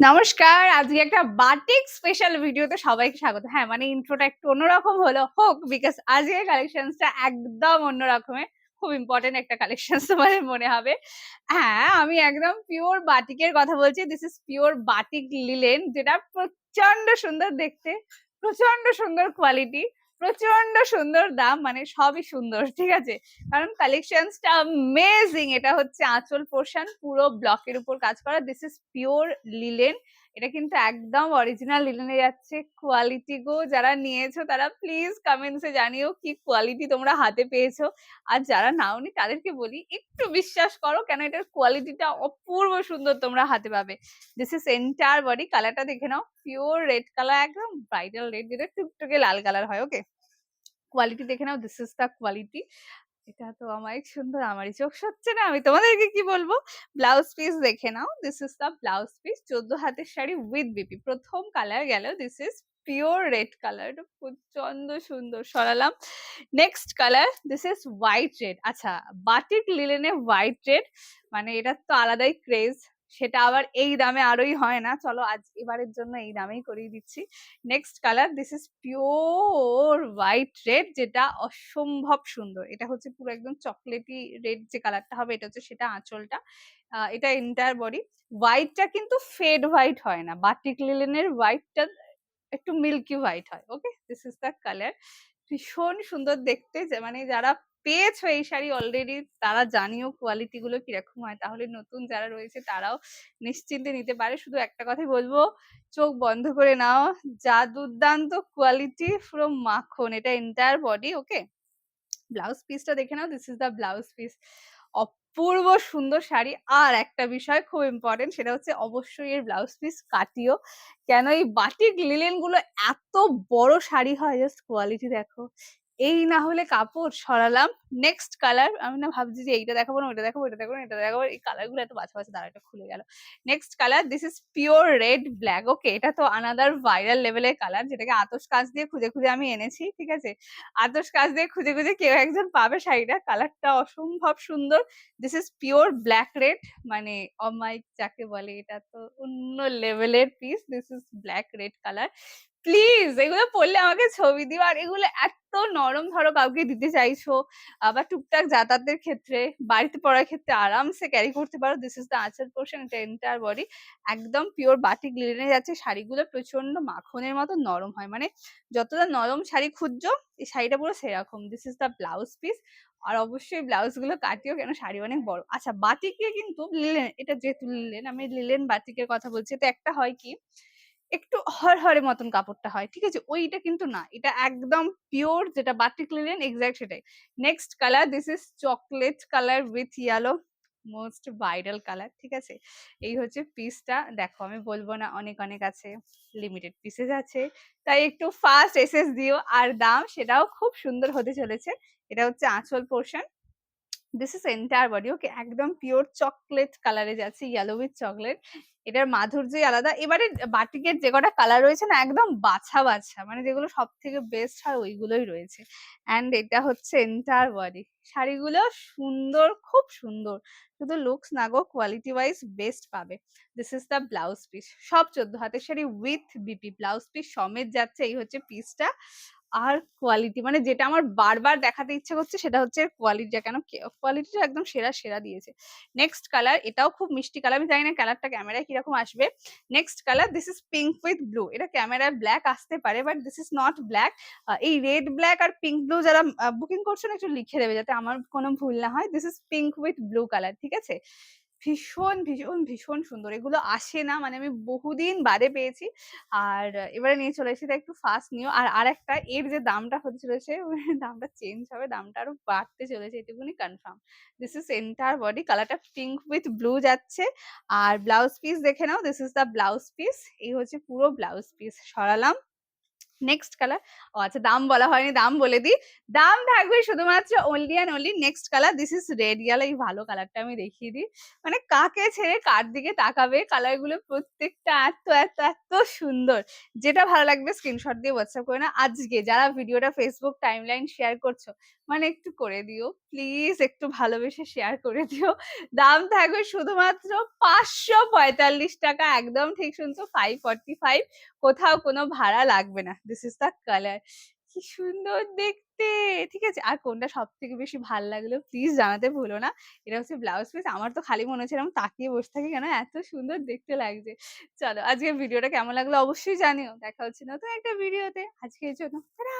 নমস্কার, আজকে একটা বাটিক স্পেশাল ভিডিওতে সবাইকে স্বাগত। হ্যাঁ, মানে ইন্ট্রোটা একটু অন্যরকম হোক বিকজ আজকের কালেকশনসটা একদম অন্য রকমের। খুব ইম্পর্টেন্ট একটা কালেকশনস তোমাদের মনে হবে। হ্যাঁ, আমি একদম পিওর বাটিকের কথা বলছি। This is pure batik linen, যেটা প্রচন্ড সুন্দর দেখতে, প্রচন্ড সুন্দর কোয়ালিটি, প্রচন্ড সুন্দর দাম, মানে সবই সুন্দর, ঠিক আছে? কারণ কালেকশনসটা অ্যামেজিং। এটা হচ্ছে আঁচল পোর্শন, পুরো ব্লকের উপর কাজ করা। This is pure linen. এটা কিন্তু একদম অরিজিনাল লিলেনে যাচ্ছে। কোয়ালিটি গো, যারা নিয়েছো তারা প্লিজ কমেন্টসে জানিও কি কোয়ালিটি তোমরা হাতে পেয়েছো। আর যারা নাওনি তাদেরকে বলি একটু বিশ্বাস করো, কেন এটার কোয়ালিটিটা অপূর্ব সুন্দর তোমরা হাতে পাবে। This is entire body. কালারটা দেখে নাও, পিওর রেড কালার, একদম ব্রাইডাল রেড, যেটা টুকটুকে লাল কালার হয়। ওকে, কোয়ালিটি দেখে নাও, দিস ইজ দ্য কোয়ালিটি। এটা তো অমায়িক সুন্দর, আমারই চোখ সচ্ছে না, আমি তোমাদেরকে কি বলবো। ব্লাউজ পিস দেখে নাও, this is the blouse piece. 14 হাতের শাড়ি উইথ বিপি। প্রথম কালার গেল, this is pure red colour, এটা প্রচন্ড সুন্দর। সরালাম। Next colour, this is white red. আচ্ছা, বাটিক লিলেনে হোয়াইট রেড, মানে এটা তো আলাদাই ক্রেজ। সেটা আবার এই দামে আরোই হয় না। চলো আজ এবারের জন্য এই দামেই করিয়ে দিচ্ছি। Next colour, this is pure white red, যেটা অসম্ভব সুন্দর। এটা হচ্ছে পুরো একদম চকলেটি রেড যে কালারটা হবে, এটা হচ্ছে সেটা আঁচলটা। এটা এন্টায়ার বডি। হোয়াইটটা কিন্তু ফেড হোয়াইট হয় না, বাটিক লিলেনের হোয়াইটটা একটু মিল্কি হোয়াইট হয়। ওকে, দিস ইজ দ্য কালার। ভীষণ সুন্দর দেখতে, যে মানে যারা পেয়েছো এই শাড়ি অলরেডি তারা জানিও কোয়ালিটি গুলো কিরকম হয়, তাহলে নতুন যারা রয়েছে তারাও নিশ্চিন্তে নিতে পারে। শুধু একটা কথাই বলবো, চোখ বন্ধ করে নাও, যা দুর্দান্ত কোয়ালিটি, পুরো মাখন। এটা এন্টায়ার বডি। ওকে, ব্লাউজ পিসটা দেখে নাও, this is the blouse piece. অপূর্ব সুন্দর শাড়ি। আর একটা বিষয় খুব ইম্পর্টেন্ট, সেটা হচ্ছে অবশ্যই এর ব্লাউজ পিস কাটিও। কেন এই বাটিক লিলেন গুলো এত বড় শাড়ি হয়, জাস্ট কোয়ালিটি দেখো। এই না হলে কাপড়। সরালাম। নেক্সট কালার, আমি না ভাবছি যে এইটা দেখাবো না, ওইটা দেখাবো, এটা দেখাবো না, এটা দেখাবো। এই কালার গুলো এত বাছা বাছা, দাঁড়া, এটা খুলে গেল। Next colour, this is pure red black. Okay, এটা তো আনাদার ভাইরাল লেভেলের কালার, যেটাকে আতশ কাঁচ দিয়ে খুঁজে খুঁজে আমি এনেছি, ঠিক আছে? আতশ কাঁচ দিয়ে খুঁজে খুঁজে কেউ একজন পাবে শাড়িটা। কালারটা অসম্ভব সুন্দর। This is pure black red, মানে অমায়িক যাকে বলে, এটা তো অন্য লেভেলের piece. This is black red colour. Please এগুলো পরলে আমাকে ছবি দিও। আর এগুলো এত নরম, ধরো কাউকে দিতে চাইছো, আবার টুকটাক যাতায়াতের ক্ষেত্রে, বাড়িতে পড়ার ক্ষেত্রে আরামসে ক্যারি করতে পারো। দিস ইজ দ্য আঁচল পোর্শন, এটা এন্টায়ার বডি। একদম পিওর বাটিক লিনেনে যাচ্ছে। শাড়িগুলো প্রচন্ড মাখনের মতো নরম হয়, মানে যতটা নরম শাড়ি খুঁজছো এই শাড়িটা পুরো সেরকম। This is the blouse piece. আর অবশ্যই ব্লাউজ গুলো কাটিও, কেন শাড়ি অনেক বড়। আচ্ছা, বাটিকে কিন্তু লিলেন, এটা যেহেতু লিলেন, আমি লিলেন বাটিকের কথা বলছি, তো একটা হয় কি, একটু হরহরে মতন কাপড়টা হয়, ঠিক আছে? ওইটা কিন্তু না, এটা একদম পিওর যেটা বাটিক লিলেন, এক্সাক্ট সেটাই। Next colour, this is chocolate colour with yellow, most viral colour, ঠিক আছে? এই হচ্ছে পিসটা। দেখো, আমি বলবো না অনেক অনেক আছে, লিমিটেড পিসেস আছে, তাই একটু ফাস্ট এসএস দিও। আর দাম সেটাও খুব সুন্দর হতে চলেছে। এটা হচ্ছে আঁচল portion, this is entire body. Okay, একদম পিওর চকলেট কালারে যাচ্ছে, ইয়েলো উইথ চকলেট। এটার মাধুর্যই আলাদা। এবারে বাটিকের যে কটা কালার রয়েছে না, একদম বাছা বাছা, মানে যেগুলো সব থেকে বেস্ট হয় ওইগুলোই রয়েছে। অ্যান্ড এটা হচ্ছে এন্টায়ার বডি। শাড়িগুলো সুন্দর, খুব সুন্দর। শুধু লুকস না গো, কোয়ালিটি ওয়াইজ বেস্ট পাবে। This is the blouse piece. সব 14 হাতের sari with BP, blouse piece সমেত যাচ্ছে। এই হচ্ছে পিসটা। আর কোয়ালিটি, মানে যেটা আমার বারবার দেখাতে ইচ্ছে করছে সেটা হচ্ছে কোয়ালিটিটা, কেন কোয়ালিটিটা একদম সেরা সেরা দিয়েছে। নেক্সট কালার, এটাও খুব মিষ্টি কালার। আমি জানি না কালারটা ক্যামেরায় কিরকম আসবে। Next colour, this is pink with blue. এটা ক্যামেরায় ব্ল্যাক আসতে পারে, but this is not black. এই রেড ব্ল্যাক আর পিঙ্ক ব্লু যারা বুকিং করছো না, একটু লিখে দেবে যাতে আমার কোনো ভুল না হয়। This is pink with blue colour, ঠিক আছে? ভীষণ ভীষণ ভীষণ সুন্দর। এগুলো আসে না, মানে আমি বহুদিন বাদে পেয়েছি। আর এবারে নিয়ে চলে এসেছি, তাই একটু ফাস্ট নিও। আর আরেকটা, এর যে দামটা হতে চলেছে দামটা চেঞ্জ হবে, দামটা আরো বাড়তে চলেছে, এটুকুনি confirm. This is entire body. কালারটা পিঙ্ক উইথ ব্লু যাচ্ছে। আর ব্লাউজ পিস দেখে নাও, this is the blouse piece. এই হচ্ছে পুরো ব্লাউজ পিস। সরালাম। Next colour. ও আচ্ছা, দাম বলা হয়নি, দাম বলে দিই। দাম থাকবে শুধুমাত্র only and only. Next colour, this is red yellow. এই ভালো কালারটা আমি দেখিয়ে দিই, মানে কাকে ছেড়ে কার দিকে তাকাবে। কালার গুলো প্রত্যেকটা এত এত এত সুন্দর। যেটা ভালো লাগবে স্ক্রিনশট দিয়ে হোয়াটসঅ্যাপ করে না। আজকে যারা ভিডিওটা ফেসবুক টাইমলাইন শেয়ার করছো, মানে একটু করে দিও। প্লিজ একটু ভালোবেসে শেয়ার করে দিও। দাম থাকবে শুধুমাত্র ৳৫৪৫ একদম ঠিক শুনছো 545 কোথাও কোনো ভাড়া লাগবে না। This is the colour. কি সুন্দর দেখতে! ঠিক আছে? আর কোনটা সবথেকে বেশি ভাল লাগলো প্লিজ জানাতে ভুলো না। এটা হচ্ছে ব্লাউজ পিস। আমার তো খালি মনে হচ্ছে এরকম তাকিয়ে বসে থাকি কেন এত সুন্দর দেখতে লাগছে। চলো আজকের ভিডিওটা কেমন লাগলো অবশ্যই জানিও। দেখা হচ্ছে নতুন একটা ভিডিওতে। আজকের জন্য টাটা!